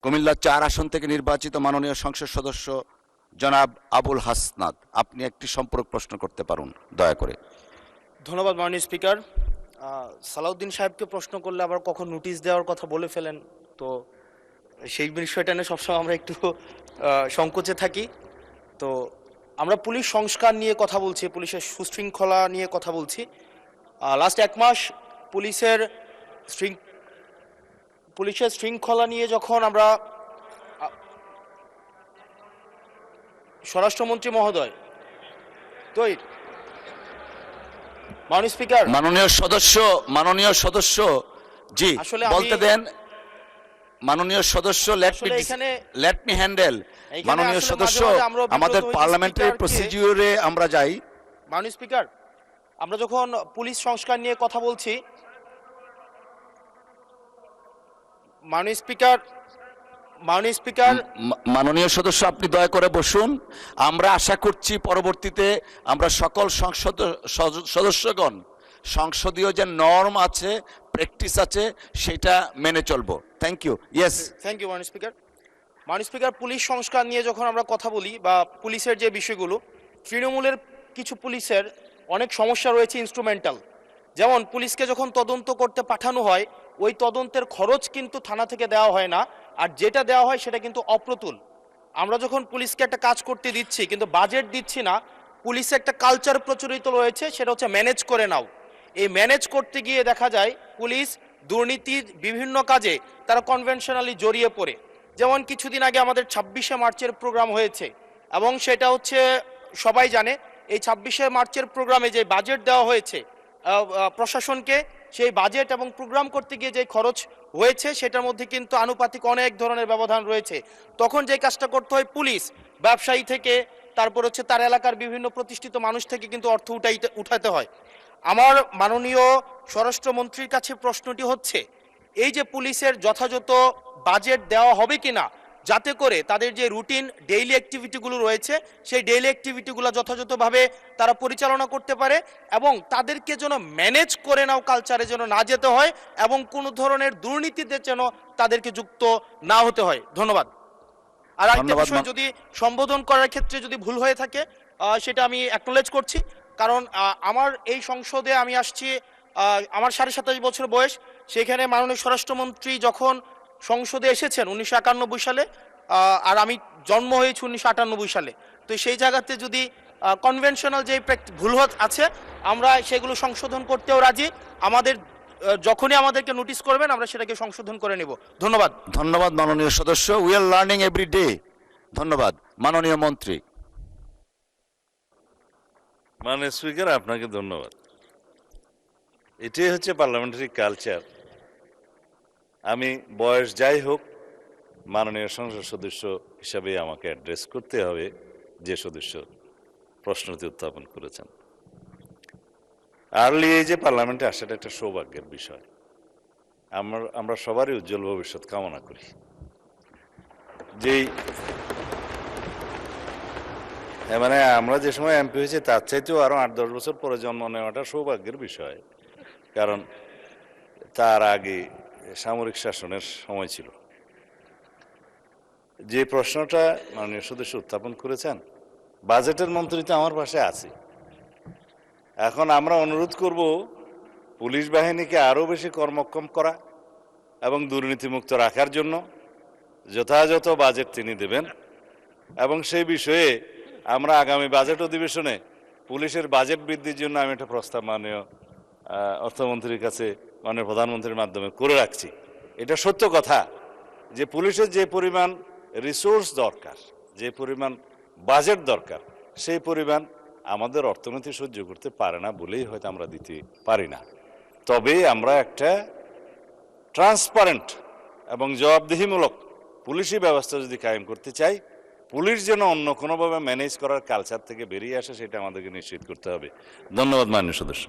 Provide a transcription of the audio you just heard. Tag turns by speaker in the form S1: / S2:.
S1: কুমিল্লা ৪ আসন থেকে নির্বাচিত মাননীয় সংসদ সদস্য জনাব আবুল হাসনাত, আপনি একটি সম্পূরক প্রশ্ন করতে পারুন দয়া করে।
S2: ধন্যবাদ মাননীয় স্পিকার। সালাউদ্দিন সাহেবকে প্রশ্ন করলে আবার কখন নোটিশ দেওয়ার কথা বলে ফেলেন, তো সেই বিষয়টা নিয়ে সবসময় আমরা একটু সংকোচে থাকি। তো আমরা পুলিশ সংস্কার নিয়ে কথা বলছি, পুলিশের সুশৃঙ্খলা নিয়ে কথা বলছি। লাস্ট 1 মাস পুলিশের শৃঙ্খলা নিয়ে যখন আমরা স্বরাষ্ট্রমন্ত্রী মহোদয় তো মাননীয় স্পিকার,
S1: মাননীয় সদস্য জি
S2: আসলে
S1: বলতে দেন। মাননীয় সদস্য লেট মি হ্যান্ডেল। মাননীয় সদস্য, আমাদের পার্লামেন্টারি প্রসিডিউরে আমরা যাই।
S2: মাননীয় স্পিকার, আমরা যখন পুলিশ সংস্কার নিয়ে কথা বলছি, মাননীয় স্পিকার
S1: মাননীয় সদস্য আপনি দয়া করে বসুন। আমরা আশা করছি পরবর্তীতে আমরা সকল সদস্যগণ সংসদীয় যে নর্ম আছে, প্র্যাকটিস আছে, সেটা মেনে চলবো। Thank you. Yes,
S2: thank you মাননীয় স্পিকার। মাননীয় স্পিকার, পুলিশ সংস্কার নিয়ে যখন আমরা কথা বলি বা পুলিশের যে বিষয়গুলো, তৃণমূলের কিছু পুলিশের অনেক সমস্যা রয়েছে ইনস্ট্রুমেন্টাল। যেমন পুলিশকে যখন তদন্ত করতে পাঠানো হয়, ওই তদন্তের খরচ কিন্তু থানা থেকে দেওয়া হয় না, আর যেটা দেওয়া হয় সেটা কিন্তু অপ্রতুল। আমরা যখন পুলিশকে একটা কাজ করতে দিচ্ছি কিন্তু বাজেট দিচ্ছি না, পুলিশে একটা কালচার প্রচলিত রয়েছে, সেটা হচ্ছে ম্যানেজ করে নাও। এই ম্যানেজ করতে গিয়ে দেখা যায় পুলিশ দুর্নীতির বিভিন্ন কাজে তারা কনভেনশনালি জড়িয়ে পড়ে। যেমন কিছুদিন আগে আমাদের 26শে মার্চের প্রোগ্রাম হয়েছে, এবং সেটা হচ্ছে সবাই জানে, এই 26শে মার্চের প্রোগ্রামে যে বাজেট দেওয়া হয়েছে প্রশাসনকে, সেই বাজেট এবং প্রোগ্রাম করতে গিয়ে যে খরচ হয়েছে সেটার মধ্যে কিন্তু আনুপাতিক অনেক ধরনের ব্যবধান রয়েছে। তখন যে কাজটা করতে হয়, পুলিশ ব্যবসায়ী থেকে, তারপর হচ্ছে তার এলাকার বিভিন্ন প্রতিষ্ঠিত মানুষ থেকে কিন্তু অর্থ উঠাতে হয়। আমার মাননীয় স্বরাষ্ট্রমন্ত্রীর কাছে প্রশ্নটি হচ্ছে, এই যে পুলিশের যথাযথ বাজেট দেওয়া হবে কিনা, যাতে করে তাদের যে রুটিন ডেইলি অ্যাক্টিভিটিগুলো রয়েছে সেই ডেইলি অ্যাক্টিভিটিগুলো যথাযথভাবে তারা পরিচালনা করতে পারে, এবং তাদেরকে যেন ম্যানেজ করে নাও কালচারে যেন না যেতে হয়, এবং কোনো ধরনের দুর্নীতিতে যেন তাদেরকে যুক্ত না হতে হয়। ধন্যবাদ। আর আরেকটা বিষয়, যদি সম্বোধন করার ক্ষেত্রে যদি ভুল হয়ে থাকে সেটা আমি অ্যাকনোলেজ করছি, কারণ আমার এই সংসদে আমি আসছি, আমার 27.5 বছর বয়স। সেখানে মাননীয় স্বরাষ্ট্রমন্ত্রী যখন সংসদে এসেছেন 1991 সালে, আর আমি জন্ম হয়েছি 1998 সালে। তো সেই জায়গাতে যদি কনভেনশনাল যে ভুল আছে, আমরা সেগুলো সংশোধন করতেও রাজি। যখনই আমাদেরকে নোটিশ করবেন আমরা সেটাকে সংশোধন করে নেব। ধন্যবাদ।
S1: ধন্যবাদ মাননীয় সদস্য। We are learning every day. ধন্যবাদ। মাননীয় মন্ত্রী।
S3: মাননীয় স্পিকার, আপনাকে ধন্যবাদ। এটাই হচ্ছে পার্লামেন্টারি কালচার। আমি বয়স যাই হোক, মাননীয় সংসদ সদস্য হিসাবে আমাকে অ্যাড্রেস করতে হবে যে সদস্য প্রশ্নটি উত্থাপন করেছেন। আর্লি এজে পার্লামেন্টে আসাটা একটা সৌভাগ্যের বিষয়। আমরা সবারই উজ্জ্বল ভবিষ্যৎ কামনা করি। মানে আমরা যে সময় এমপি হয়েছি তার চাইতেও আরো 8-10 বছর পরে জন্ম নেওয়াটা সৌভাগ্যের বিষয়, কারণ তার আগে সামরিক শাসনের সময় ছিল। যে প্রশ্নটা মাননীয় সদস্য উত্থাপন করেছেন, বাজেটের মন্ত্রী তো আমার পাশে আছে। এখন আমরা অনুরোধ করব পুলিশ বাহিনীকে আরো বেশি কর্মক্ষম করা এবং দুর্নীতিমুক্ত রাখার জন্য যথাযথ বাজেট তিনি দেবেন, এবং সেই বিষয়ে আমরা আগামী বাজেট অধিবেশনে পুলিশের বাজেট বৃদ্ধির জন্য আমি একটা প্রস্তাব মাননীয় অর্থমন্ত্রীর কাছে, মাননীয় প্রধানমন্ত্রীর মাধ্যমে করে রাখছি। এটা সত্য কথা যে পুলিশের যে পরিমাণ রিসোর্স দরকার, যে পরিমাণ বাজেট দরকার, সেই পরিমাণ আমাদের অর্থনীতি সহ্য করতে পারে না বলেই হয়তো আমরা দিতে পারি না। তবে আমরা একটা ট্রান্সপারেন্ট এবং জবাবদিহিমূলক পুলিশি ব্যবস্থা যদি কায়েম করতে চাই, পুলিশ যেন অন্য কোনোভাবে ম্যানেজ করার কালচার থেকে বেরিয়ে আসে, সেটা আমাদেরকে নিশ্চিত করতে হবে। ধন্যবাদ মাননীয় সদস্য।